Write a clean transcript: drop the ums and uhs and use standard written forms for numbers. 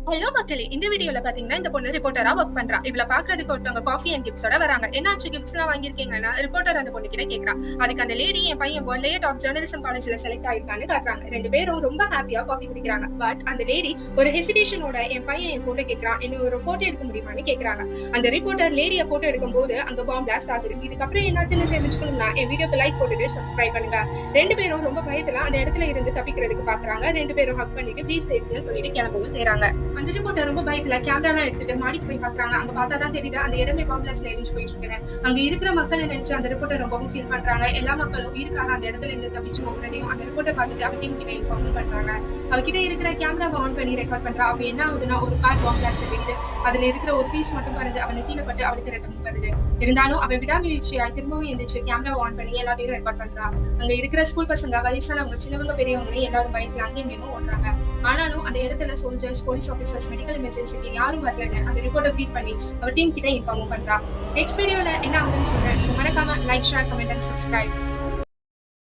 Hello மக்களே, இந்த வீடியோல பாத்தீங்கன்னா இந்த பொண்ணு ரிப்போர்ட்டரா ஒர்க் பண்றா. இவள பாக்குறதுக்கு ஒருத்தவங்க காஃபி அண்ட் கிஃப்ட்ஸோட வராங்க. என்னாச்சு கிஃப்ட்ஸ் எல்லாம் வாங்கிருக்கீங்கன்னா ரிப்போர்ட்டர் அந்த பொண்ணு கிட்ட கேக்குறா. அதுக்கு அந்த லேடி என் பையன் பொல்லையே டாப் ஜெர்னலிசம் காலேஜ்ல செலக்ட் ஆயிருக்கான்னு காட்டுறாங்க. ரெண்டு பேரும் ரொம்ப ஹாப்பியா காஃபி குடிக்கிறாங்க. பட் அந்த லேடி ஒரு ஹெசிடேஷனோட என் பையன் என் போட்டோ கேக்குறான், என்ன ஒரு போட்டோ எடுக்க முடியுமான்னு கேக்குறாங்க. அந்த ரிப்போர்ட்டர் லேடிய போட்டோ எடுக்கும் போது அங்க பாம் பிளாஸ்ட் ஆகுது. இதுக்கப்புறம் என்னன்னு தெரிஞ்சுக்கணும்னா என் வீடியோக்கு லைக் போட்டுட்டு சப்ஸ்கிரைப் பண்ணுங்க. ரெண்டு பேரும் ரொம்ப பயத்துல அந்த இடத்துல இருந்து தப்பிக்கிறதுக்கு பாக்குறாங்க. ரெண்டு பேரும் ஹக் பண்ணிட்டு பீச் சேஃப்டின்னு சொல்லிட்டு கிளம்பவும் செய்றாங்க. அந்த ரிப்போர்ட்டர் ரொம்ப பயத்துல கேமராலாம் எடுத்துட்டு மாடிக்கு போய் பாக்குறாங்க. அங்க பார்த்தாதான் தெரியுது அந்த இடமே காம்ப்ளெக்ஸ்ல எரிஞ்சு போயிட்டு இருக்குன்னு. அங்க இருக்கிற மக்கள் நினைச்சு அந்த ரிப்போர்ட்டர் ரொம்பவும் ஃபீல் பண்றாங்க. எல்லா மக்களும் உயிருக்காக அந்த இடத்துல இருந்து தப்பிச்சு போகிறதையும் அந்த ரிப்போர்ட்டர் பார்த்துட்டு அவ டீம் கிட்ட இன்ஃபார்ம் பண்றாங்க. அவகிட்ட இருக்கிற கேமராவை ஆன் பண்ணி ரெக்கார்ட் பண்றா. அப்ப என்ன ஆகுதுன்னா ஒரு கார் பாம்ப்ளாஸ்ட்ல வெடிக்குது. அதுல இருக்கிற ஒரு பீஸ் மட்டும் பறந்து அவனை கீழே பட்டு அவளுக்கு ரத்தம் வருது. இருந்தாலும் அவ விடாமுயற்சியா திரும்பவும் எந்திரிச்சு கேமரா ஆன் பண்ணி எல்லாத்தையும் ரெக்கார்ட் பண்றா. அங்க இருக்கிற ஸ்கூல் பசங்க, வயசானவங்க, சின்னவங்க, பெரியவங்க எல்லாரும் பயத்துல அங்கே இங்கேயும் ஓடுறாங்க. ஆனாலும் அந்த இடத்துல சோல்ஜர்ஸ், போலீஸ் ஆபீசர்ஸ், மெடிக்கல் எமர்ஜென்சிக்கு யாரும் வரலன்னு அந்த ரிப்போர்ட்டை ஃபீட் பண்ணி அவர் டீம் கிட்ட இன்ஃபார்மும் பண்றா. நெக்ஸ்ட் வீடியோல என்ன ஆகுதுன்னு சொல்றேன். ஸோ மறக்காம like, share, comment and subscribe.